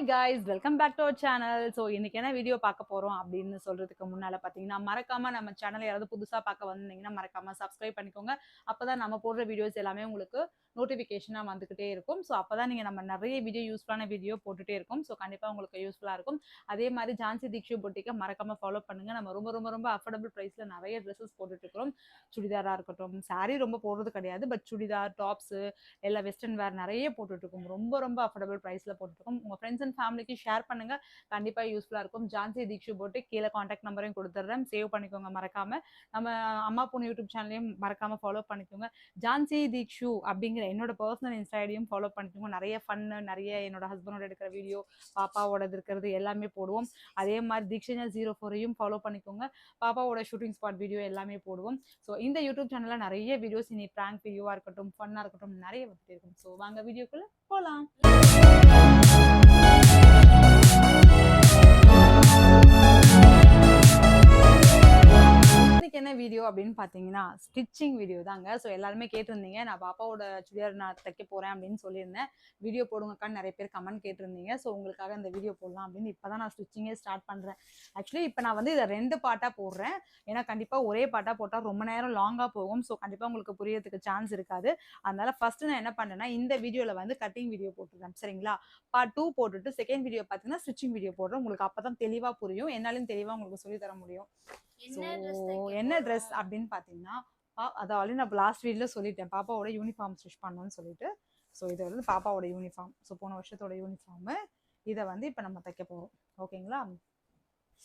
Hi guys, welcome back to our channel. So இன்னைக்கு என்ன video பார்க்க போறோம் அப்படின்னு சொல்றதுக்கு முன்னால பார்த்தீங்கன்னா, மறக்காம நம்ம சேனலை யாராவது புதுசா பார்க்க வந்தீங்கன்னா மறக்காம சப்ஸ்கிரைப் பண்ணிக்கோங்க. அப்பதான் நம்ம போடுற வீடியோஸ் எல்லாமே உங்களுக்கு நோட்டிஃபிகேஷனா வந்துகிட்டே இருக்கும். ஸோ அப்பதான் நீங்க நம்ம நிறைய வீடியோ யூஸ்ஃபுல்லான வீடியோ போட்டுட்டே இருக்கும். ஸோ கண்டிப்பா உங்களுக்கு யூஸ்ஃபுல்லா இருக்கும். அதே மாதிரி ஜான்சி தீக்ஷு பொட்டிக்கை மறக்காம ஃபாலோ பண்ணுங்க. நம்ம ரொம்ப ரொம்ப ரொம்ப அஃபோர்டபுள் பிரைஸ்ல நிறைய ட்ரெஸ்ஸஸ் போட்டுட்டு இருக்கிறோம். சுடிதாரா இருக்கட்டும், சாரீ ரொம்ப போடுறது கிடையாது, பட் சுடிதார், டாப்ஸ், எல்லா வெஸ்டர்ன் வேர் நிறைய போட்டுட்டு இருக்கோம். ரொம்ப ரொம்ப அஃபோர்டபுள் பிரைஸ்ல போட்டுட்டு இருக்கோம். உங்க ஃப்ரெண்ட்ஸ் அண்ட் ஃபேமிலிக்கு ஷேர் பண்ணுங்க, கண்டிப்பா யூஸ்ஃபுல்லா இருக்கும். ஜான்சி தீக்ஷு போட்டு கீழே காண்டாக்ட் நம்பரையும் கொடுத்துட்றேன், சேவ் பண்ணிக்கோங்க மறக்காம. நம்ம அம்மா பொண்ணு யூடியூப் சேனலையும் மறக்காம ஃபாலோ பண்ணிக்கோங்க. ஜான்சி தீக்ஷு அப்படிங்கிற என்னோட பர்சனல் இன்ஸ்டா ஐடியும் ஃபாலோ பண்ணிக்கோங்க. நிறைய ஃபன்னு, நிறைய என்னோட ஹஸ்பண்டோட எடுக்கிற வீடியோ, பாப்பாவோட இருக்கிறது எல்லாமே போடுவோம். அதே மாதிரி தீக்ஷனா 04ஐயும் ஃபாலோ பண்ணிக்கோங்க. பாப்பாவோட ஷூட்டிங் ஸ்பாட் வீடியோ எல்லாமே போடுவோம். ஸோ இந்த யூடியூப் சேனல்ல நிறைய வீடியோஸ், இனி பிராங்க் வீடியோவா இருக்கட்டும், ஃபன்னா இருக்கட்டும், நிறைய வந்துட்டே இருக்கும். ஸோ வாங்க வீடியோக்குள்ள போலாம். என்ன வீடியோ அப்படின்னு பாத்தீங்கன்னா, ஸ்டிச்சிங் வீடியோ தாங்க. ஸோ எல்லாருமே கேட்டிருந்தீங்க, நான் பாப்பாவோட சுடிதார் நான் தைக்க போறேன் அப்படின்னு சொல்லியிருந்தேன். வீடியோ போடுங்கக்கான்னு நிறைய பேர் கமெண்ட் கேட்டிருந்தீங்க. ஸோ உங்களுக்காக இந்த வீடியோ போடலாம் அப்படின்னு இப்பதான் நான் ஸ்டிச்சிங்கே ஸ்டார்ட் பண்றேன். ஆக்சுவலி இப்போ நான் வந்து இதை 2 பார்ட்டா போடுறேன். ஏன்னா கண்டிப்பா ஒரே பார்ட்டா போட்டால் ரொம்ப நேரம் லாங்கா போகும். ஸோ கண்டிப்பா உங்களுக்கு புரியறதுக்கு சான்ஸ் இருக்காது. அதனால ஃபர்ஸ்ட் நான் என்ன பண்ணேன்னா, இந்த வீடியோல வந்து கட்டிங் வீடியோ போட்டுருக்கேன், சரிங்களா? பார்ட் 2 போட்டுட்டு செகண்ட் வீடியோ பார்த்தீங்கன்னா ஸ்டிச்சிங் வீடியோ போடுறேன். உங்களுக்கு அப்பதான் தெளிவா புரியும், என்னாலும் தெளிவா உங்களுக்கு சொல்லி தர முடியும். என்ன ட்ரெஸ் அப்படின்னு பாத்தீங்கன்னா, அதை ஆல்ரெடி நான் லாஸ்ட் வீடியோல சொல்லிட்டேன், பாப்பாவோட யூனிஃபார்ம் ஸ்டிச் பண்ணணும்னு சொல்லிட்டு. ஸோ இது வந்து பாப்பாவோட யூனிஃபார்ம், ஸோ போன வருஷத்தோட யூனிஃபார்மு. இதை வந்து இப்போ நம்ம தைக்க போகிறோம், ஓகேங்களா?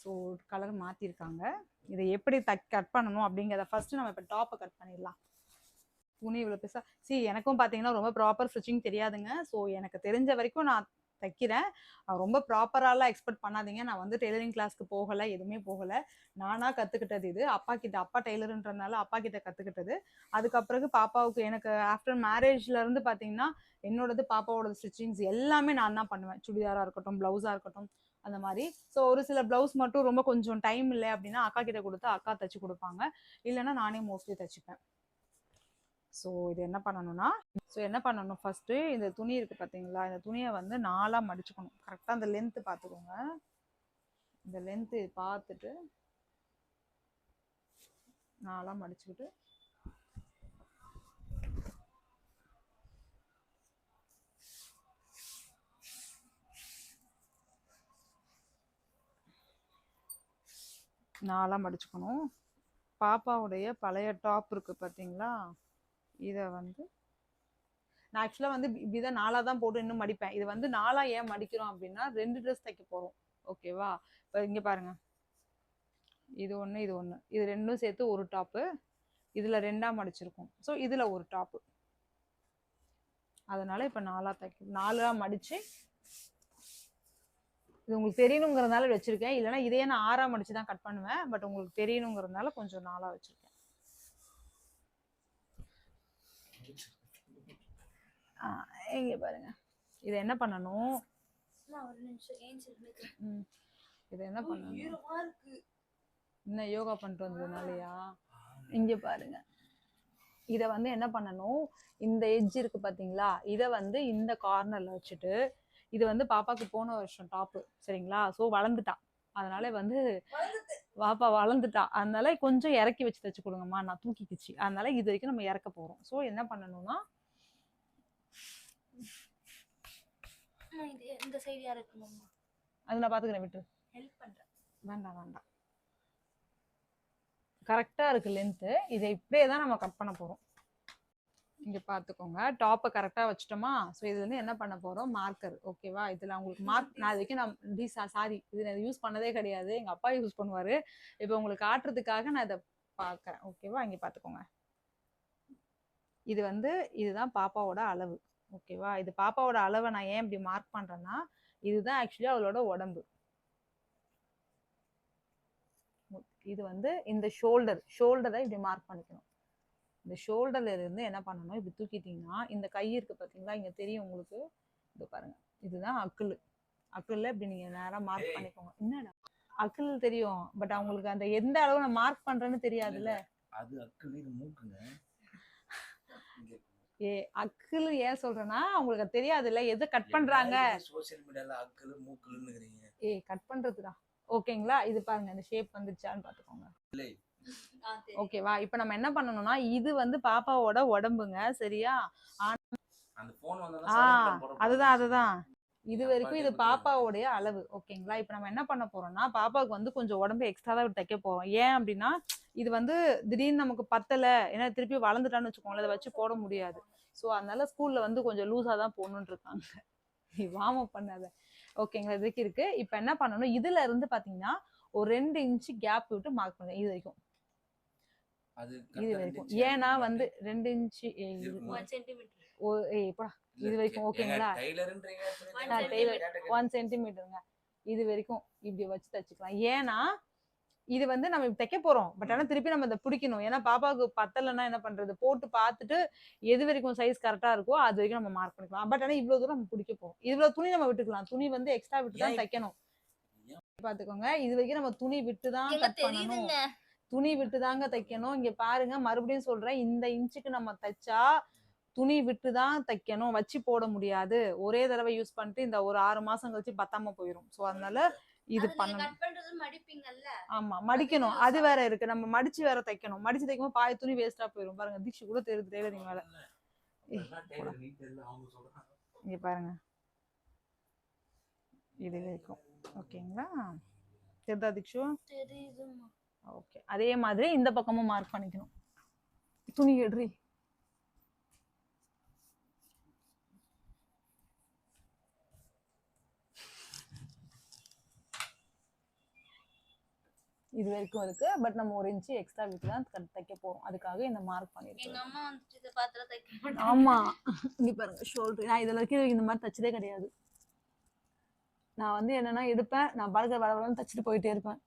ஸோ கலர் மாற்றிருக்காங்க. இதை எப்படி கட் பண்ணணும் அப்படிங்கிறத ஃபர்ஸ்ட் நம்ம இப்போ டாப்பை கட் பண்ணிடலாம். துணி இவ்வளோ பெருசாக எனக்கும் பார்த்தீங்கன்னா ரொம்ப ப்ராப்பர் ஸ்டிச்சிங் தெரியாதுங்க. ஸோ எனக்கு தெரிஞ்ச வரைக்கும் நான் தைக்கிறேன். ரொம்ப ப்ராப்பராலாம் எக்ஸ்பெக்ட் பண்ணாதீங்க. நான் வந்து டெய்லரிங் கிளாஸ்க்கு போகலை, எதுவுமே போகலை. நானாக கற்றுக்கிட்டது இது. அப்பா டெய்லருன்றதுனால அப்பா கிட்ட கற்றுக்கிட்டது. அதுக்கப்புறம் பாப்பாவுக்கு எனக்கு ஆஃப்டர் மேரேஜ்லேருந்து பார்த்தீங்கன்னா, என்னோடது பாப்பாவோட ஸ்டிச்சிங்ஸ் எல்லாமே நான் தான் பண்ணுவேன். சுடிதாராக இருக்கட்டும், ப்ளவுஸாக இருக்கட்டும், அந்த மாதிரி. ஸோ ஒரு சில ப்ளவுஸ் மட்டும் ரொம்ப கொஞ்சம் டைம் இல்லை அப்படின்னா அக்கா கிட்ட கொடுத்து அக்கா தைச்சி கொடுப்பாங்க, இல்லைன்னா நானே மோஸ்ட்லி தைச்சிப்பேன். ஸோ இது என்ன பண்ணணும், ஃபஸ்ட்டு இந்த துணி இருக்குது பார்த்தீங்களா, இந்த துணியை வந்து 4ஆக மடிச்சுக்கணும். கரெக்டாக அந்த லென்த்து பார்த்துக்கோங்க. இந்த லென்த்து பார்த்துட்டு 4ஆக மடிச்சுக்கிட்டு மடிச்சுக்கணும். பாப்பாவுடைய பழைய டாப் இருக்குது பார்த்தீங்களா, இதை வந்து நான் ஆக்சுவலாக வந்து இப்படிதான் 4ஆக தான் போட்டு இன்னும் மடிப்பேன். இது வந்து 4ஆக ஏன் மடிக்கிறோம் அப்படின்னா, 2 ட்ரெஸ் தைக்க போகிறோம், ஓகேவா? இப்போ இங்கே பாருங்க, இது ஒன்று, இது ஒன்று, இது ரெண்டும் சேர்த்து ஒரு டாப்பு. இதில் 2ஆக மடிச்சிருக்கும். ஸோ இதில் ஒரு டாப்பு. அதனால இப்போ 4ஆக மடித்து, இது உங்களுக்கு தெரியணுங்கிறதுனால வச்சுருக்கேன். இல்லைன்னா இதையே நான் 6ஆக மடித்து தான் கட் பண்ணுவேன். பட் உங்களுக்கு தெரியணுங்கிறதுனால கொஞ்சம் 4ஆக வச்சுருக்கேன். இங்கே பாருங்க, இதை என்ன பண்ணணும், இதை என்ன பண்ணணும், இன்னும் யோகா பண்ணிட்டு வந்ததுனாலயா? இங்கே பாருங்க, இதை வந்து என்ன பண்ணணும், இந்த எட்ஜ் இருக்கு பார்த்தீங்களா, இதை வந்து இந்த கார்னரில் வச்சுட்டு, இது வந்து பாப்பாவுக்கு போன வருஷம் டாப்பு, சரிங்களா? ஸோ வளர்ந்துட்டா, அதனால வந்து பாப்பா வளர்ந்துட்டா, அதனால கொஞ்சம் இறக்கி வச்சு தைச்சு கொடுங்கம்மா, நான் தூக்கிக்குச்சு, அதனால இது வரைக்கும் நம்ம இறக்க போகிறோம். ஸோ என்ன பண்ணணும்னா, இந்த சைடு இறக்கணும்மா, அது நான் பார்த்துக்கிறேன், விட்டு ஹெல்ப் பண்ணுறேன். வேண்டாம், கரெக்டாக இருக்குது லென்த்து. இதை இப்படியே தான் நம்ம கட் பண்ண போகிறோம். இங்கே பார்த்துக்கோங்க, டாப்பை கரெக்டாக வச்சுட்டோமா? ஸோ இது வந்து என்ன பண்ண போகிறோம், மார்க்கர், ஓகேவா? இதில் உங்களுக்கு நான் இது வரைக்கும் சாரி இது நான் யூஸ் பண்ணதே கிடையாது, எங்கள் அப்பா யூஸ் பண்ணுவார். இப்போ உங்களுக்கு காட்டுறதுக்காக நான் இதை பார்க்குறேன், ஓகேவா? இங்கே பார்த்துக்கோங்க, இது வந்து இதுதான் பாப்பாவோட அளவு, ஓகேவா? இது பாப்பாவோட அளவை நான் ஏன் இப்படி மார்க் பண்ணுறேன்னா, இதுதான் ஆக்சுவலி அவளோட உடம்பு. இது வந்து இந்த ஷோல்டரை இப்படி மார்க் பண்ணிக்கணும். இந்த ஷோல்டர்ல இருந்து என்ன பண்ணணும், இப்படி தூக்கிட்டீங்கன்னா இந்த கை இருக்கு பார்த்தீங்களா, இங்கே தெரியும் உங்களுக்கு, இது பாருங்க, இதுதான் அக்குள்ள இப்படி நீங்கள் நேராக மார்க் பண்ணிக்கோங்க. என்னடா அக்குள் தெரியும், பட் அவங்களுக்கு அந்த எந்த அளவு நான் மார்க் பண்ணுறேன்னு தெரியாதுல்ல. அது அக்குள், இது மூக்குங்க. ஏ அக்குன்னு ஏன் சொல்றேன்னா உங்களுக்கு தெரியாதுல்ல எது கட் பண்றாங்க. சோசியல் மீடியால அக்குல மூக்குலன்னுங்கறீங்க. கட் பண்றதுடா. ஓகேங்களா? இது பாருங்க இந்த ஷேப் வந்துச்சான்னு பாத்துக்கோங்க. இல்லை. ஓகேவா? இப்போ நம்ம என்ன பண்ணணும்னா இது வந்து பாப்பாவோட உடம்புங்க சரியா? அந்த ஃபோன் வந்தா சைலன்ட்ல போட. அதுதான். இது வரைக்கும் இது பாப்பாவுடைய அளவு. ஓகேங்களா? இப்போ நம்ம என்ன பண்ண போறோம்னா பாப்பாவுக்கு வந்து கொஞ்சம் உடம்பு எக்ஸ்ட்ரா தான் தைக்க போறோம். ஏன் அப்படின்னா இது வந்து திடீர்னு நமக்கு பத்தல. ஏன்னா திருப்பி வளர்ந்துட்டான்னு வச்சுக்கோங்களேன். அதை வச்சு போட முடியாது. ஸோ அதனால ஸ்கூல்ல வந்து கொஞ்சம் லூஸா தான் போடணும்னு இருக்காங்க. நீ வார்ம் அப் பண்ணாத. ஓகேங்களா? இதுக்கு இருக்கு. இப்போ என்ன பண்ணணும் இதுல இருந்து பாத்தீங்கன்னா ஒரு 2 இன்ச் கேப் விட்டு மார்க் பண்ணுங்க இது வரைக்கும். இது வரைக்கும் ஏன்னா வந்து 2 இன்ச் 1 சென்டிமீட்டர் இது வரைக்கும். ஓகேங்களா? 1 சென்டிமீட்டருங்க. இது வரைக்கும் இப்படி வச்சு தச்சுக்கலாம். ஏன்னா இது வந்து நம்ம தைக்க போறோம். பட் ஆனா திருப்பி நம்ம இதை பிடிக்கணும். ஏன்னா பாப்பாவுக்கு பத்தலைன்னா என்ன பண்றது? போட்டு பார்த்துட்டு எது வரைக்கும் சைஸ் கரெக்டா இருக்கோ அது வரைக்கும் நம்ம மார்க் பண்ணிக்கலாம். பட் ஆனா இவ்வளவு தூரம் நம்ம பிடிக்க போறோம். இவ்வளவு துணி நம்ம விட்டுக்கலாம். துணி வந்து எக்ஸ்ட்ரா விட்டு தான் தைக்கணும். பாத்துக்கோங்க இது வரைக்கும் நம்ம துணி விட்டு தான் கட் பண்ணணும். துணி விட்டு தாங்க தைக்கணும். இங்க பாருங்க மறுபடியும் சொல்றேன் இந்த இன்ச்சுக்கு நம்ம தைச்சா துணி விட்டு தான் தைக்கணும். வச்சு போட முடியாது. ஒரே தடவை யூஸ் பண்ணிட்டு இந்த ஒரு 6 மாசம் கழிச்சு பத்தாம போயிடும். ஸோ அதனால இது பண்ணணும். ஆமா மடிக்கணும். அது வேற இருக்கு. நம்ம மடிச்சு வேற தைக்கணும். மடிச்சு தைக்கும்போது பாதி துணி வேஸ்டா போயிடும். பாருங்க தீக்ஷு கூட தெரியுது டெய்லரிங் வேலை. இங்க பாருங்க இது வரைக்கும். ஓகேங்களா? தெரியுதா தீக்ஷு? தெரியுதுமா. ஓகே அதே மாதிரி இந்த பக்கமும் மார்க் பண்ணிக்கணும். துணி எடுறி. இது வரைக்கும் இருக்கு. பட் நம்ம 1 இன்ச் எக்ஸ்ட்ரா விட்டு தான் தைக்க போறோம். அதுக்காக இந்த மார்க் பண்ணிருக்கோம். எங்க அம்மா வந்து இத பாத்துற தைக்க மாட்டாங்க. ஆமா இங்க பாருங்க ஷோல்டர். நான் இதெல்லாம் இந்த மாதிரி தச்சதே கிடையாது. நான் வந்து என்னன்னா எடுப்பேன். நான் பால்க வளவளன்னு தச்சிட்டு போயிட்டே இருப்பேன்.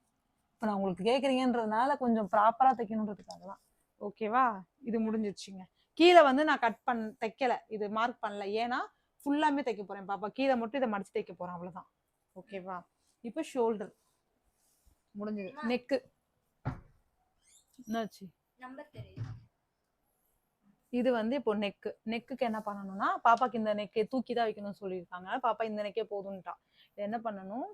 இப்போ நான் உங்களுக்கு கேட்குறீங்கன்றதுனால கொஞ்சம் ப்ராப்பராக தைக்கணுன்றதுக்காக தான். ஓகேவா? இது முடிஞ்சிருச்சுங்க. கீழே வந்து நான் தைக்கல. இது மார்க் பண்ணல. ஏன்னா ஃபுல்லாமே தைக்க போறேன் பாப்பா. கீழே மட்டும் இதை மடிச்சு தைக்க போறேன் அவ்வளவுதான். ஓகேவா? இப்போ ஷோல்டர் முடிஞ்சது. நெக்கு என்னாச்சு? நம்பர் தெரியுது. இது வந்து இப்போ நெக்குக்கு என்ன பண்ணணும்னா பாப்பாக்கு இந்த நெக்கை தூக்கி தான் வைக்கணும்னு சொல்லியிருக்காங்க. பாப்பா இந்த நெக்கே போதும்ட்டா. என்ன பண்ணணும்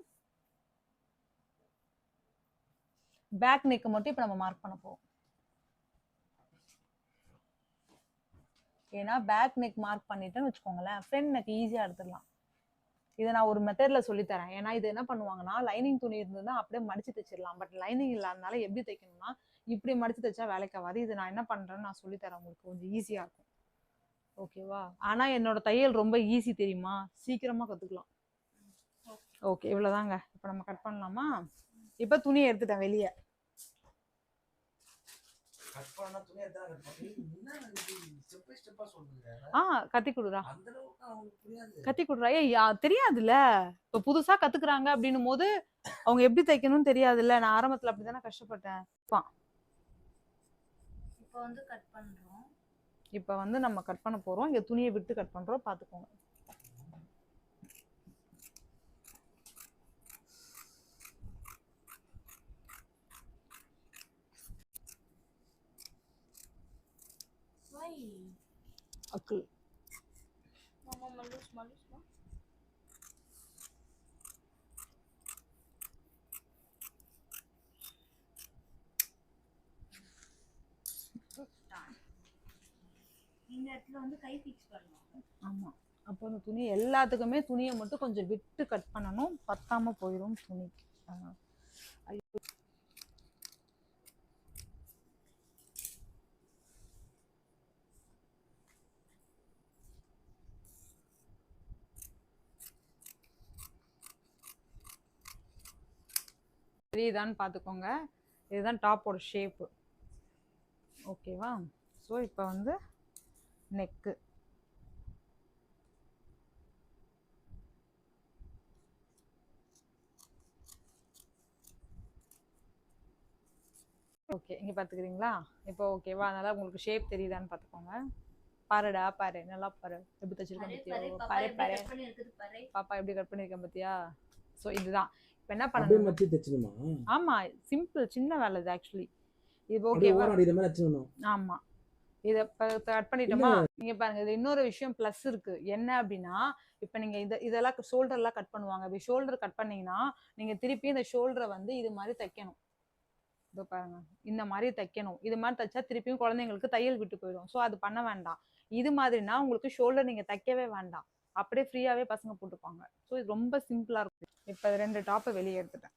பேக் நெக் மட்டும் இப்போ நம்ம மார்க் பண்ண போறோம். ஏன்னா பேக் நெக் மார்க் பண்ணிட்டேன்னு வச்சுக்கோங்களேன் ஃப்ரண்ட் நெக் ஈஸியா எடுத்துடலாம். இதை நான் ஒரு மெத்தட்ல சொல்லித்தரேன். ஏன்னா இது என்ன பண்ணுவாங்கன்னா லைனிங் துணி இருந்ததுன்னா அப்படியே மடிச்சு தைச்சிடலாம். பட் லைனிங் இல்லாதனால எப்படி தைக்கணும்னா இப்படி மடிச்சு தைச்சா வேலைக்கு ஆகாது. இது நான் என்ன பண்றேன்னு நான் சொல்லித்தரேன். உங்களுக்கு கொஞ்சம் ஈஸியா இருக்கும். ஓகேவா? ஆனா என்னோட தையல் ரொம்ப ஈஸி தெரியுமா? சீக்கிரமா கத்துக்கலாம். ஓகே இவ்வளவுதாங்க. இப்போ நம்ம கட் பண்ணலாமா? இப்போ துணியை எடுத்துட்டேன் வெளியே. கத்தி குடுறா. கத்தி குடுறா. தெரியாதுல்ல. இப்ப புதுசா கத்துக்குறாங்க அப்படின்னும் போது அவங்க எப்படி தைக்கணும்னு தெரியாதுல்ல. நான் ஆரம்பத்துல அப்படித்தானே கஷ்டப்பட்டேன். இப்போ வந்து கட் பண்றோம். இப்போ வந்து நம்ம கட் பண்ண போறோம். இங்க துணியை விட்டு கட் பண்றோம். பாத்துக்கோங்க. அக்கு mama malus ma இந்த இடத்துல வந்து கை ஃபிக்ஸ் பண்ணனும். ஆமா அப்போ அந்த துணி எல்லாத்துக்குமே துணியை மட்டும் கொஞ்சம் விட்டு கட் பண்ணணும். பத்தாம போயிடும் துணி. இதுதான் பார்த்துக்கோங்க. இதுதான் டாப்போட ஷேப்பு. ஓகேவா? ஸோ இப்போ வந்து நெக்கு ஓகே இங்கே பார்த்துக்கிறீங்களா? இப்போ ஓகேவா? அதனால உங்களுக்கு ஷேப் தெரியுதான்னு பார்த்துக்கோங்க. பாருடா பாரு நல்லா பாரு எப்படி தச்சிருக்கேன் பத்தியா? பாரு பாரு பாப்பா எப்படி கட் பண்ணிருக்கேன் பத்தியா? ஸோ இதுதான் இப்போ என்ன பண்ணணும்? ஆமா சிம்பிள் சின்ன வேலை இது ஆக்சுவலி. இது ஓகேவா? ஆமா இதை கட் பண்ணிட்டோமா? நீங்க பாருங்க, இது இன்னொரு விஷயம் ப்ளஸ் இருக்கு. என்ன அப்படின்னா, இப்ப நீங்க இதெல்லாம் ஷோல்டர்லாம் கட் பண்ணுவாங்க. இப்படி ஷோல்டர் கட் பண்ணீங்கன்னா நீங்க திருப்பி இந்த ஷோல்டரை வந்து இது மாதிரி தைக்கணும். இதோ பாருங்க, இந்த மாதிரி தைக்கணும். இது மாதிரி தைச்சா திருப்பியும் குழந்தைங்களுக்கு தையல் விட்டு போயிடும். ஸோ அது பண்ண வேண்டாம். இது மாதிரினா உங்களுக்கு ஷோல்டர் நீங்க தைக்கவே வேண்டாம், அப்படியே ஃப்ரீயாவே பசங்க போட்டுப்பாங்க. ஸோ இது ரொம்ப சிம்பிளா இருக்கும். இப்ப 2 டாப்பை வெளியே எடுத்துட்டேன்.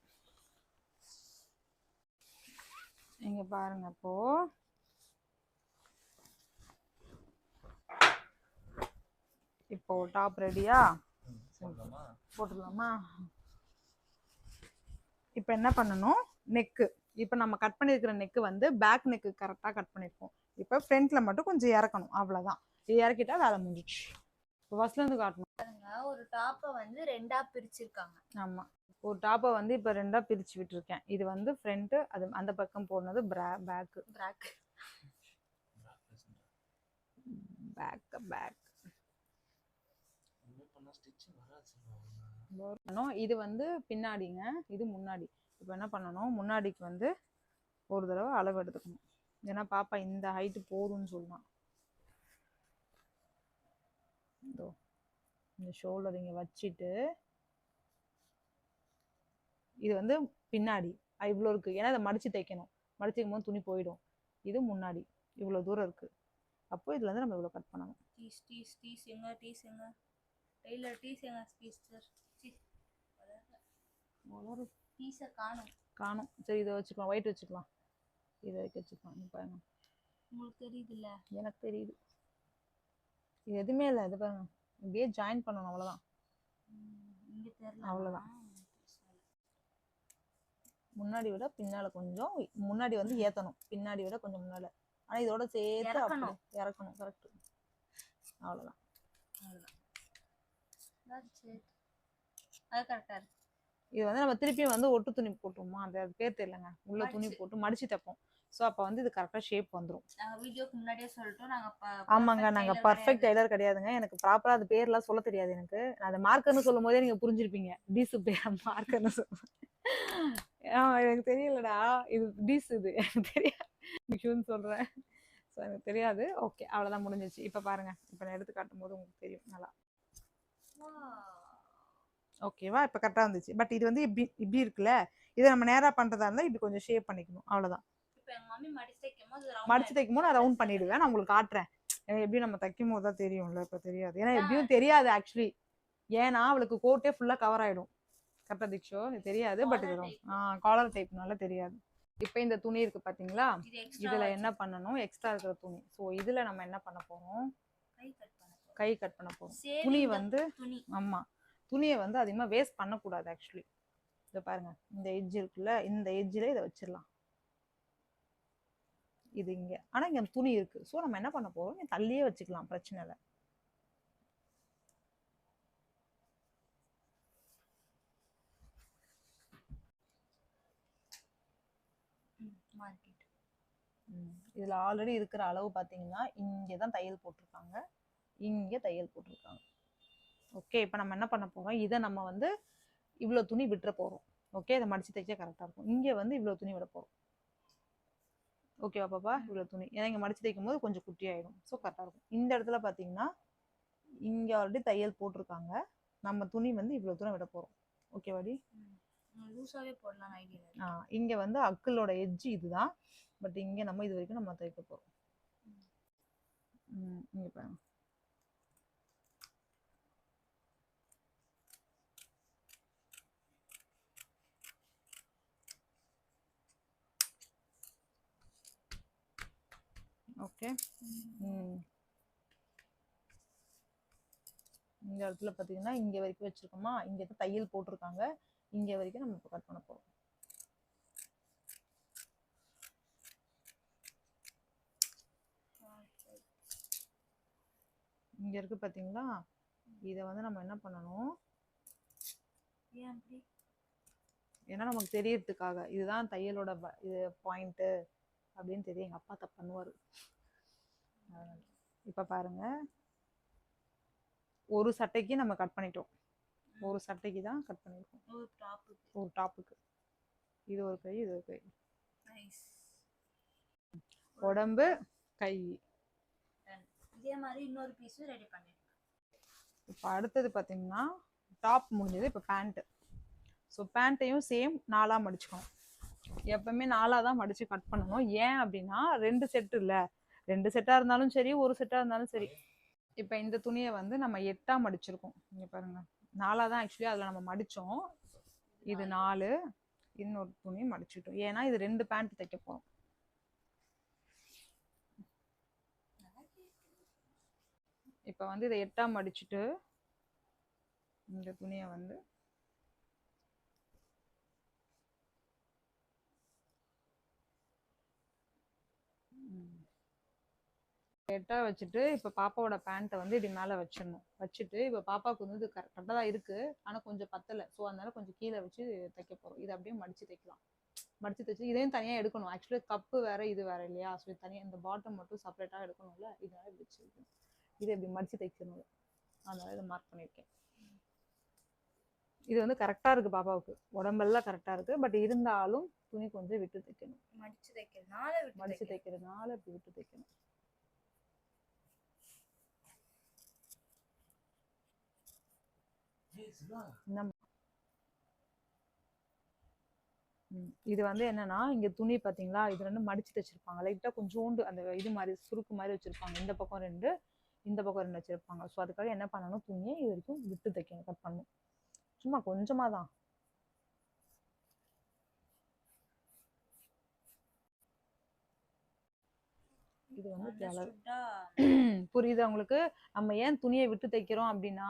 இங்க பாருங்க, இப்போ இப்போ டாப் ரெடியா? போட்டுடலாமா? இப்போ என்ன பண்ணணும், நெக்கு. இப்போ நம்ம கட் பண்ணியிருக்கிற நெக்கு வந்து பேக் நெக்கு கரெக்டாக கட் பண்ணியிருக்கோம். இப்போ ஃப்ரண்ட்ல மட்டும் கொஞ்சம் இறக்கணும், அவ்வளோதான். இது இறக்கிட்டா வேலை முடிஞ்சிச்சு. இப்போ ஃபர்ஸ்ட்ல இருந்து காட்டணும். ஒரு டாப்பை வந்து 2ஆ பிரிச்சிருக்காங்க. ஆமா, ஒரு டாப்பை வந்து இப்போ 2ஆ பிரிச்சு விட்டுருக்கேன். இது வந்து ஃப்ரண்ட், அது அந்த பக்கம் போனது பேக். பேக் இது வந்து பின்னாடிங்க, இது முன்னாடி. இப்போ என்ன பண்ணணும், முன்னாடிக்கு வந்து ஒரு தடவை அளவு எடுத்துக்கணும். ஏன்னா பாப்பா இந்த ஹைட்டு போதும்னு சொல்லலாம். இதோ இந்த ஷோல்டர் இங்கே வச்சுட்டு, இது வந்து பின்னாடி இவ்வளோ இருக்கு. ஏன்னா இதை மடிச்சு தைக்கணும். மடிச்சுக்கும் போது துணி போயிடும். இது முன்னாடி இவ்வளோ தூரம் இருக்கு. அப்போ இதுல இருந்து நம்ம இவ்வளோ கட் பண்ணணும். காணும். சரி, இதை வச்சுக்கலாம், ஒயிட் வச்சுக்கலாம். இதை வச்சுக்கலாம். பாருங்க, உங்களுக்கு தெரியுதுல்ல? எனக்கு தெரியுது. இது எதுவுமே இல்லை, இது பாருங்க, இப்படியே ஜாயின் பண்ணணும், அவ்வளோதான். அவ்வளோதான். முன்னாடி விட பின்னால கொஞ்சம், முன்னாடி வந்து ஏற்றணும், பின்னாடி விட கொஞ்சம் முன்னால. ஆனால் இதோட சேர்த்து இறக்கணும். கரெக்ட், அவ்வளோதான். இது வந்து நம்ம திருப்பியும் வந்து ஒட்டு துணி போட்டுருமா, அந்த பேர் தெரியலங்க, உள்ள துணி போட்டு மடிச்சு தைப்போம். ஸோ அப்போ வந்து இது கரெக்டாக ஷேப் வந்துடும். வீடியோக்கு முன்னாடியே சொல்லிட்டோம். ஆமாங்க, நாங்கள் பர்ஃபெக்ட் டெய்லர் கிடையாதுங்க. எனக்கு ப்ராப்பராக அது பேர்லாம் சொல்ல தெரியாது. எனக்கு அந்த மார்க்கர்னு சொல்லும் போதே நீங்கள் புரிஞ்சிருப்பீங்க. டீஸு பேர் மார்க்கர்னு சொல்லுவேன். எனக்கு தெரியலடா, இது டீஸ், இது எனக்கு தெரியாது சொல்கிறேன். ஸோ எனக்கு தெரியாது. ஓகே, அவ்வளோதான், முடிஞ்சிச்சு. இப்போ பாருங்க, இப்போ நான் எடுத்து காட்டும் போது உங்களுக்கு தெரியும் நல்லா. ஓகேவா? இப்போ கரெக்டாக இருந்துச்சு. பட் இது வந்து இப்படி இருக்குல்ல, இதை நம்ம நேராக பண்ணுறதா இருந்தால் இப்படி கொஞ்சம் ஷேப் பண்ணிக்கணும், அவ்வளோதான். மடிச்சு தைக்கும் போது நான் ரவுண்ட் பண்ணிடுவேன். நான் உங்களுக்கு காட்டுறேன். ஏன்னா எப்படி நம்ம தைக்கும் போது தான் தெரியும்ல, இப்போ தெரியாது. ஏன்னா எப்படியும் தெரியாது ஆக்சுவலி. ஏன்னா அவளுக்கு கோட்டே ஃபுல்லாக கவர் ஆகிடும். கரெக்டாக திக்ஷோ, இது தெரியாது. பட் இது காலர் டைப்னால தெரியாது. இப்போ இந்த துணி இருக்கு பார்த்தீங்களா, இதில் என்ன பண்ணணும், எக்ஸ்ட்ரா இருக்கிற துணி. ஸோ இதில் நம்ம என்ன பண்ண போகிறோம், கை கட் பண்ண போகிறோம். துணி வந்து ஆமாம், துணியை வந்து அதிகமாக வேஸ்ட் பண்ணக்கூடாது ஆக்சுவலி. இதை பாருங்க, இந்த எட்ஜ் இருக்குல்ல, இந்த எட்ஜில் இதை வச்சிடலாம். இது இங்கே, ஆனால் இங்கே துணி இருக்கு. ஸோ நம்ம என்ன பண்ண போகிறோம், தள்ளியே வச்சுக்கலாம், பிரச்சனை இல்லை. இதில் ஆல்ரெடி இருக்கிற அளவு பார்த்தீங்கன்னா இங்கே தான் தையல் போட்டிருக்காங்க, இங்கே தையல் போட்டிருக்காங்க. ஓகே, இப்போ நம்ம என்ன பண்ண போகிறோம், இதை நம்ம வந்து இவ்வளோ துணி விட்டுற போகிறோம். ஓகே, இதை மடித்து தைக்க கரெக்டாக இருக்கும். இங்கே வந்து இவ்வளோ துணி விட போகிறோம். ஓகேவா பாப்பா? இவ்வளோ துணி, ஏன்னா இங்கே மடித்து தைக்கும் போது கொஞ்சம் குட்டி ஆகிடும். ஸோ கரெக்டாக இருக்கும். இந்த இடத்துல பார்த்தீங்கன்னா இங்கே ஆல்ரெடி தையல் போட்டிருக்காங்க. நம்ம துணி வந்து இவ்வளோ தூரம் விட போகிறோம். ஓகேவாடி? லூசாவே போடலாம் ஐடியா. இங்கே வந்து அக்கிளோட எட்ஜ் இதுதான். பட் இங்கே நம்ம இது வரைக்கும் நம்ம தைக்க போகிறோம். இங்கே பாருங்க, ஓகே. இந்த இடத்துல பார்த்தீங்கன்னா இங்கே வரைக்கும் வச்சுருக்கோமா, இங்கே தான் தையல் போட்டிருக்காங்க. இங்கே வரைக்கும் நம்ம இப்போ கட் பண்ண போகிறோம். இங்கே இருக்குது பார்த்தீங்களா, இதை வந்து நம்ம என்ன பண்ணணும், ஏன்னா நமக்கு தெரியறதுக்காக, இதுதான் தையலோட இது பாயிண்ட்டு அப்படின்னு தெரியும். எங்கள் அப்பா தப்பு பண்ணுவார். இப்போ பாருங்க, ஒரு சட்டைக்கு நம்ம கட் பண்ணிட்டோம். ஒரு சட்டைக்கு தான் கட் பண்ணியிருக்கோம், ஒரு டாப்புக்கு. இது ஒரு கை, இது ஒரு கை. உடம்பு, கை, இதே மாதிரி இன்னொரு பீஸும் ரெடி பண்ணிடுங்க. இப்போ அடுத்தது பார்த்தீங்கன்னா டாப் முடிஞ்சது. இப்போ பேண்ட்டு. ஸோ பேண்ட்டையும் சேம் 4ஆக மடிச்சுக்கணும். எப்பவுமே 4ஆக தான் மடித்து கட் பண்ணணும். ஏன் அப்படின்னா 2 செட்டு இல்லை, 2 செட்டாக இருந்தாலும் சரி, ஒரு செட்டாக இருந்தாலும் சரி. இப்போ இந்த துணியை வந்து நம்ம 8ஆக மடிச்சிருக்கோம். இங்கே பாருங்கள், 4ஆக தான் ஆக்சுவலி அதில் நம்ம மடித்தோம். இது 4, இன்னொரு துணி மடிச்சிட்டோம். ஏன்னா இது 2 பேண்ட் தைக்க போகிறோம். இப்போ வந்து இதை 8ஆக மடிச்சுட்டு இந்த துணியை வந்து எட்டாக வச்சுட்டு இப்போ பாப்பாவோட பேண்ட்டை வந்து இப்படி மேலே வச்சிடணும். வச்சுட்டு இப்போ பாப்பாவுக்கு வந்து இது கரெக்டாக தான் இருக்குது, ஆனால் கொஞ்சம் பத்தலை. ஸோ அதனால கொஞ்சம் கீழே வச்சு தைக்க போகிறோம். இதை அப்படியே மடித்து தைக்கலாம். மடித்து தைச்சு இதையும் தனியாக எடுக்கணும். ஆக்சுவலி கப்பு வேறு இது வேறு இல்லையா? ஸோ தனியாக இந்த பாட்டம் மட்டும் செப்பரேட்டாக எடுக்கணும்ல, இதனால இப்படி வச்சுருக்கணும். இதை இப்படி மடித்து தைக்கணும். அதனால இதை மார்க் பண்ணியிருக்கேன். இது வந்து கரெக்டாக இருக்குது பாப்பாவுக்கு, உடம்பெல்லாம் கரெக்டாக இருக்குது. பட் இருந்தாலும் துணி கொஞ்சம் விட்டு தைக்கணும். மடிச்சு தைக்கிறதுனால இப்படி விட்டு தைக்கணும். இது வந்து என்னன்னா, இங்க துணி பாத்தீங்களா, இது 2 மடிச்சு தைச்சிருப்பாங்க. லைட்டா கொஞ்சோண்டு அந்த இது மாதிரி சுருக்கு மாதிரி வச்சிருப்பாங்க. இந்த பக்கம் 2, இந்த பக்கம் 2 வச்சிருப்பாங்க. ஸோ அதுக்காக என்ன பண்ணணும், துணியை இது வரைக்கும் விட்டு தைக்கணும், கட் பண்ணணும். சும்மா கொஞ்சமா தான். இது வந்து புரியுது உங்களுக்கு? நம்ம ஏன் துணியை விட்டு தைக்கிறோம் அப்படின்னா,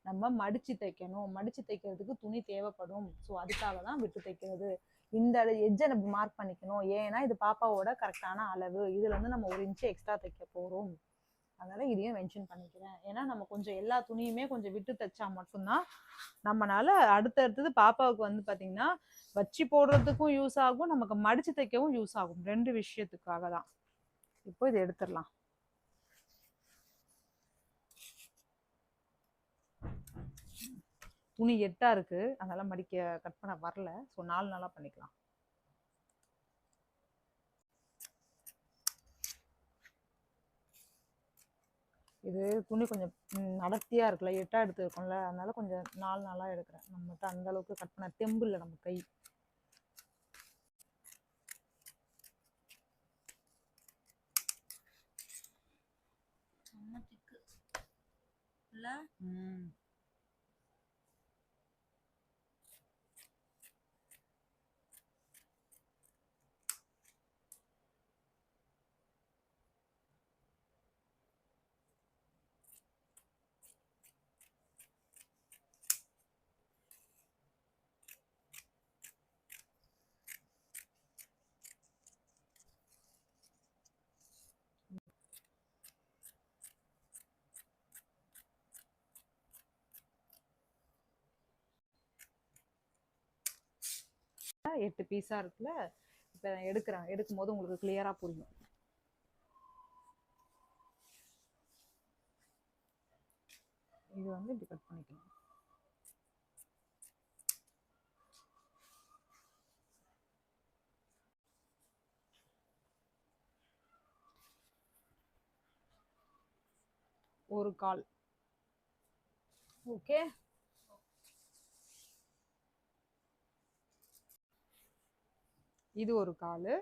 நம்ம மடிச்சு தைக்கணும். மடிச்சு தைக்கிறதுக்கு துணி தேவைப்படும். ஸோ அதுக்காக தான் விட்டு தைக்கிறது. இந்த எட்ஜை நம்ம மார்க் பண்ணிக்கணும். ஏன்னா இது பாப்பாவோட கரெக்டான அளவு. இதுல இருந்து நம்ம 1 இன்ச்சு எக்ஸ்ட்ரா தைக்க போறோம். அதனால இதையும் மென்ஷன் பண்ணிக்கிறேன். ஏன்னா நம்ம கொஞ்சம் எல்லா துணியுமே கொஞ்சம் விட்டு தைச்சா மட்டும்தான் நம்மளால அடுத்தடுத்தது பாப்பாவுக்கு வந்து பாத்தீங்கன்னா வச்சு போடுறதுக்கும் யூஸ் ஆகும், நமக்கு மடிச்சு தைக்கவும் யூஸ் ஆகும். 2 விஷயத்துக்காக தான். இப்போ இதை எடுத்துடலாம். துணி 8ஆ இருக்கு, அதனால மடிக்க கட் பண்ண வரல. ஸோ 4 நாளா பண்ணிக்கலாம். இது துணி கொஞ்சம் அடர்த்தியா இருக்குல்ல, 8ஆ எடுத்துருக்கோம்ல, அதனால கொஞ்சம் 4 நாளா எடுக்கிறேன். நம்மகிட்ட அந்த அளவுக்கு கட் பண்ண தெம்பு இல்லை நம்ம கை. எட்டு பீஸா இருக்குல்ல, இப்ப நான் எடுக்கிறேன். எடுக்கும் போது உங்களுக்கு கிளியரா புரியும். இது வந்து இப்படி கட் பண்ணிக்கணும். ஒரு கால். ஓகே, இது ஒரு கால்,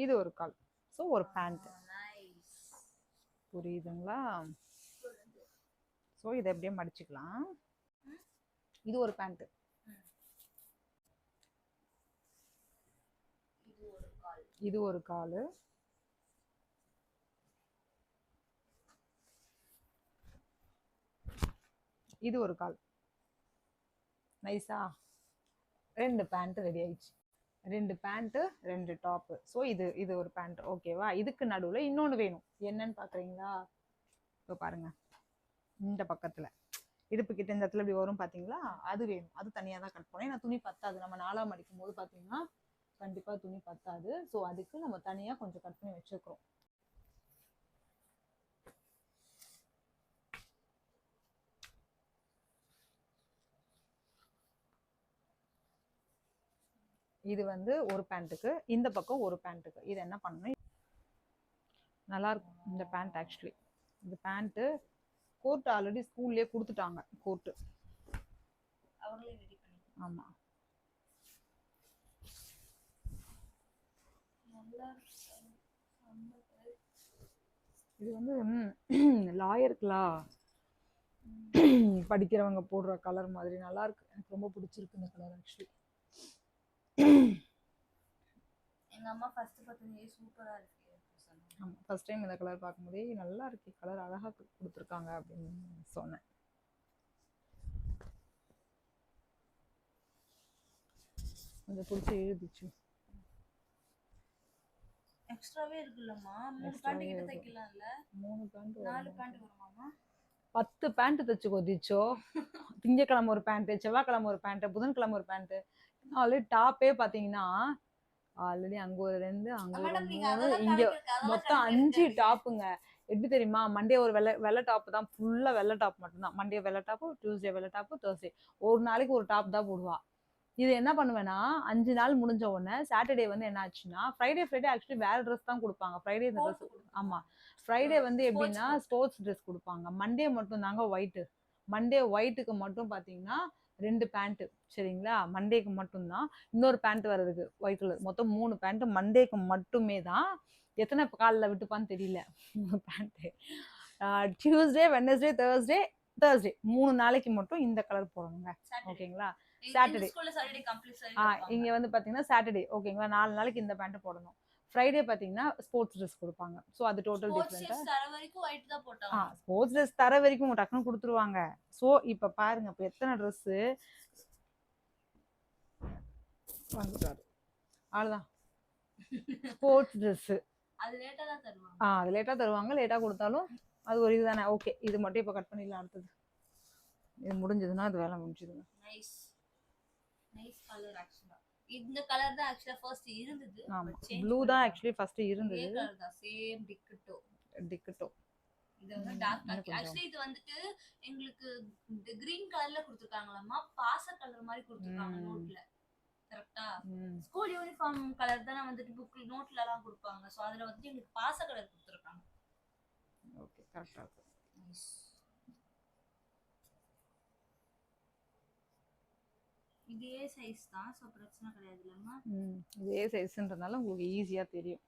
இது ஒரு கால். ஸோ ஒரு பேண்ட். புரியுதுங்களா? ஸோ இதை எப்படியே மடிச்சுக்கலாம். இது ஒரு பேண்ட், இது ஒரு கால், இது ஒரு கால். நைஸா 2 பேண்ட் ரெடி ஆயிடுச்சு. 2 பேண்ட் 2 டாப். ஸோ இது ஒரு பேண்ட். ஓகேவா? இதுக்கு நடுவில் இன்னொன்று வேணும். என்னன்னு பார்க்குறீங்களா? இப்போ பாருங்க, இந்த பக்கத்தில் இடுப்பு கிட்ட இந்த இடத்துல இப்படி வரும் பார்த்தீங்களா, அது வேணும். அது தனியாக தான் கட் பண்ணேன். ஏன்னா துணி பத்தாது. நம்ம 4ஆ மடிக்கும் போது பார்த்தீங்கன்னா கண்டிப்பாக துணி பத்தாது. ஸோ அதுக்கு நம்ம தனியாக கொஞ்சம் கட் பண்ணி வச்சுக்கிறோம். இது வந்து ஒரு பேண்ட்டுக்கு, இந்த பக்கம் ஒரு பேண்ட்டுக்கு. இது என்ன பண்ணணும், நல்லா இருக்கும் இந்த பேண்ட். ஆக்சுவலி இந்த பேண்ட்டு கோட் ஆல்ரெடி ஸ்கூல்லேயே கொடுத்துட்டாங்க கோட்டு. அவங்களே ரெடி பண்ணி ஆமாம். நல்லா இது வந்து லாயருக்குலாம் படிக்கிறவங்க போடுற கலர் மாதிரி நல்லா இருக்கு. எனக்கு ரொம்ப பிடிச்சிருக்கு இந்த கலர் ஆக்சுவலி. எங்க அம்மா ஃபர்ஸ்ட் பார்த்தது சூப்பரா இருக்கு சொன்னாங்க. ஆமாம், ஃபர்ஸ்ட் டைம் இந்த கலர் பார்க்கும்போதே நல்லா இருக்கு, கலர் அழகாக கொடுத்துருக்காங்க அப்படின்னு சொன்னேன். கொஞ்சம் பிடிச்சி எழுதிச்சு. எக்ஸ்ட்ராவே இருக்குல்லம்மா, 3 Extra பேண்ட் வே கிட்ட இருக்கு. தைக்கலாம்ல? 3 பேண்ட் 4 பேண்ட் வருமாமா? 10 பேண்ட் தைச்சுக்கோ திச்சோ. திங்கக்கிழமை ஒரு பேண்ட்டு, செவ்வாய்க்கிழமை ஒரு பேண்ட்டு, புதன்கிழமை ஒரு பேண்ட்டு. ஆல்ரெடி டாப்பே பார்த்தீங்கன்னா ஆல்ரெடி அங்கே ஒரு 2 அங்கே ஒரு மேடம் நீங்க 3 அதெல்லாம் இங்கே கணக்கு அதெல்லாம் மொத்தம் கணக்கு 5 எடுக்காதீங்க. டாப்புங்க. எப்படி தெரியுமா, மண்டே ஒரு வெள்ளை டாப் தான், ஃபுல்லாக வெள்ளை டாப் மட்டும்தான். மண்டே வெள்ளை டாப்பு, டியூஸ்டே வெள்ளை டாப்பு, தேர்ஸ்டே ஒரு நாளைக்கு ஒரு டாப் தான் போடுவா. இது என்ன பண்ணுவேன்னா 5 நாள் முடிஞ்ச உடனே சாட்டர்டே வந்து என்ன ஆச்சுன்னா ஃப்ரைடே ஆக்சுவலி வேற ட்ரெஸ் தான் கொடுப்பாங்க. ஃப்ரைடே இந்த ட்ரெஸ். ஆமாம், ஃப்ரைடே வந்து எப்படின்னா ஸ்போர்ட்ஸ் ட்ரெஸ் கொடுப்பாங்க. மண்டே மட்டும் தாங்க ஒயிட்டு. மண்டே ஒயிட்டுக்கு மட்டும் பார்த்தீங்கன்னா 2 பேண்ட்டு. சரிங்களா, மண்டேக்கு மட்டும்தான். இன்னொரு பேண்ட் வர்றதுக்கு ஒயிட் கலர். மொத்தம் 3 பேண்ட்டு மண்டேக்கு மட்டுமே தான். எத்தனை காலில் விட்டுப்பான்னு தெரியல 3 பேண்ட்டு. டியூஸ்டே, வெட்னஸ்டே, தேர்ஸ்டே 3 நாளைக்கு மட்டும் இந்த கலர் போடணுங்க. ஓகேங்களா. சாட்டர்டே இங்கே வந்து பார்த்தீங்கன்னா சாட்டர்டே ஓகேங்களா 4 நாளைக்கு இந்த பேண்ட்டு போடணும். ஃப்ரைடே பார்த்தீங்கன்னா ஸ்போர்ட்ஸ் ட்ரெஸ் கொடுப்பாங்க. ஸோ அது டோட்டல் டிஃப்ரெண்ட்டாக. ஸ்போர்ட்ஸ் ட்ரெஸ் தர வரைக்கும் டக்குன்னு கொடுத்துருவாங்க. ஸோ இப்போ பாருங்க, இப்போ எத்தனை ட்ரெஸ்ஸு வந்துட்டாரு. அவ்வளோதான் ஸ்போர்ட்ஸ் ட்ரெஸ்ஸு. அது லேட்டா தான் தருவாங்க. அது லேட்டாக தருவாங்க. லேட்டாக கொடுத்தாலும் அது ஒரு இதுதானே. ஓகே, இது மட்டும் இப்போ கட் பண்ணிடலாம். அடுத்தது இது முடிஞ்சதுன்னா அது வேலை முடிஞ்சுதுங்க. Nice nice colour. ஆக்சுவலா இந்த கலர் தான் ஆக்சுவலா ஃபர்ஸ்ட் இருந்தது. ஆமாம், ப்ளூ தான் ஆக்சுவலி ஃபர்ஸ்ட் இருந்தது. இதே கலர் தான், சேம் டிக்கட்டோ. இது வந்து டார்க் கலர். ஆக்சுவலி இது வந்துட்டு எங்களுக்கு இந்த கிரீன் கலர்ல கொடுத்திருக்காங்களாமா, பாச கலர் மாதிரி கொடுத்திருக்காங்க நோட்ல. கரெக்ட்டா? ஸ்கூல் யூனிஃபார்ம் கலர் தான வந்துட்டு புக் நோட்ல எல்லாம் கொடுப்பாங்க. சோ அதுல வந்து எங்களுக்கு பாச கலர் கொடுத்திருக்காங்க. ஓகே, கரெக்ட்டா இருக்கு. நைஸ். இதே சைஸ் தான், சோ பிரச்சனை கிடையாதுலமா. இதே சைஸ்ன்றதால உங்களுக்கு ஈஸியா தெரியும்.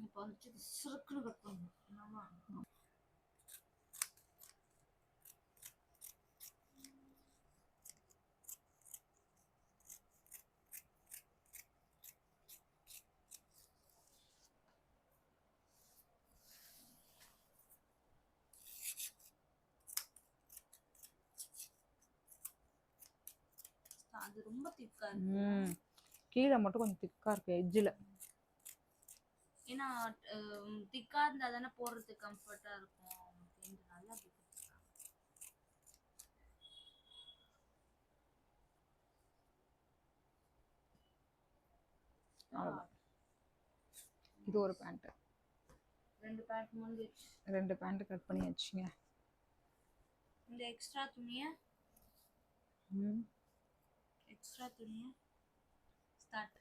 இப்போ வந்து சுருக்குன்னு கட் பண்ணணும். ஆமா. அது ரொம்ப திக்கா இருக்கு. கீழே மட்டும் கொஞ்சம் திக்கா இருக்கு எட்ஜில். ஏன்னா திக்கா இருந்தா தானே போடுறதுக்கு கம்ஃபர்ட்டா இருக்கும். நல்லா இது ஒரு பேண்ட். 2 பேண்ட் முடிஞ்சிச்சு. 2 பேண்ட் கட் பண்ணி வச்சுங்க. இந்த எக்ஸ்ட்ரா துணிய ஸ்டார்ட்.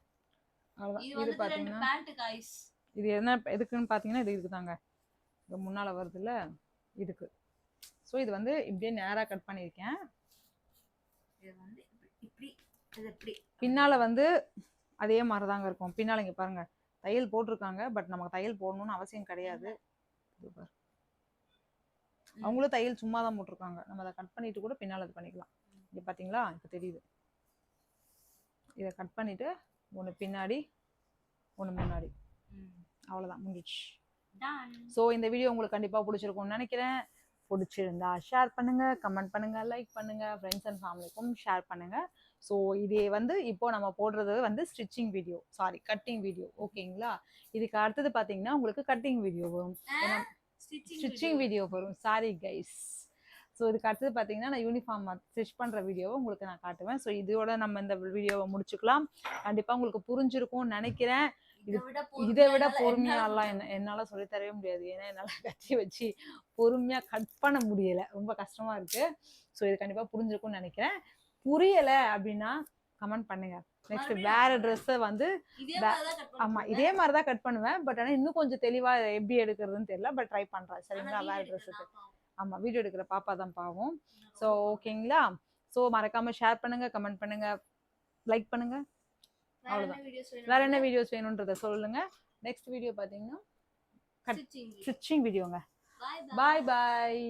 இது பாத்தீங்கன்னா பேண்ட் गाइस. இது என்ன எதுக்குன்னு பாத்தீங்கன்னா இது இதுக்கு தாங்க. இது முன்னால வருதுல இதுக்கு. சோ இது வந்து இப்படியே நேரா கட் பண்ணிருக்கேன். இது வந்து இப்படி இது இப்படி. பின்னால வந்து அதே மாதிரி தாங்க இருக்கும். பின்னால இங்க பாருங்க தையல் போட்டிருக்காங்க. பட் நமக்கு தையல் போடணும்னு அவசியம் கிடையாது. அவங்களும் தையல் சும்மா தான் போட்டிருக்காங்க. நம்ம அதை கட் பண்ணிட்டு கூட பின்னால் அது பண்ணிக்கலாம். இங்கே பார்த்தீங்களா, இப்போ தெரியுது. இதை கட் பண்ணிட்டு ஒன்று பின்னாடி ஒன்று முன்னாடி, அவ்வளோதான் முடிஞ்சிச்சு. ஸோ இந்த வீடியோ உங்களுக்கு கண்டிப்பாக பிடிச்சிருக்கும்னு நினைக்கிறேன். பிடிச்சிருந்தா ஷேர் பண்ணுங்க, கமெண்ட் பண்ணுங்க, லைக் பண்ணுங்க, ஃப்ரெண்ட்ஸ் அண்ட் ஃபேமிலிக்கும் ஷேர் பண்ணுங்க. ஸோ இதே வந்து இப்போ நம்ம போடுறது வந்து stitching video, sorry cutting video. ஓகேங்களா. இதுக்கு அடுத்தது பார்த்தீங்கன்னா உங்களுக்கு கட்டிங் வீடியோ வரும், ஸ்டிச்சிங் வீடியோ வரும். Sorry guys. ஸோ இதுக்கு அடுத்தது பார்த்தீங்கன்னா நான் யூனிஃபார்ம் ஸ்டிச் பண்ணுற வீடியோவை உங்களுக்கு நான் காட்டுவேன். ஸோ இதோட நம்ம இந்த வீடியோவை முடிச்சுக்கலாம். கண்டிப்பாக உங்களுக்கு புரிஞ்சிருக்கும்னு நினைக்கிறேன். இதை விட பொறுமையாலாம் என்னால சொல்லி தரவே முடியாது. ஏன்னா என்னால கத்தி வச்சு பொறுமையா கட் பண்ண முடியல, ரொம்ப கஷ்டமா இருக்கு. ஸோ இது கண்டிப்பா புரிஞ்சிருக்கும்னு நினைக்கிறேன். புரியல அப்படின்னா கமெண்ட் பண்ணுங்க. நெக்ஸ்ட் வேற ட்ரெஸ்ஸை வந்து ஆமா இதே மாதிரி தான் கட் பண்ணுவேன். பட் ஆனால் இன்னும் கொஞ்சம் தெளிவா எப்படி எடுக்கிறதுன்னு தெரியல. பட் ட்ரை பண்றேன். சரிங்களா? வேற ட்ரெஸ்ஸுக்கு ஆமா வீடியோ எடுக்கிற பாப்பா தான் பாவம். ஸோ ஓகேங்களா? ஸோ மறக்காம ஷேர் பண்ணுங்க, கமெண்ட் பண்ணுங்க, லைக் பண்ணுங்க. அவ்வளவுதான். வேற என்ன வீடியோஸ் வேணும்ன்றத சொல்லுங்க. நெக்ஸ்ட் வீடியோ பாத்தீங்கன்னா ஸ்டிச்சிங் வீடியோங்க. பாய் பாய்.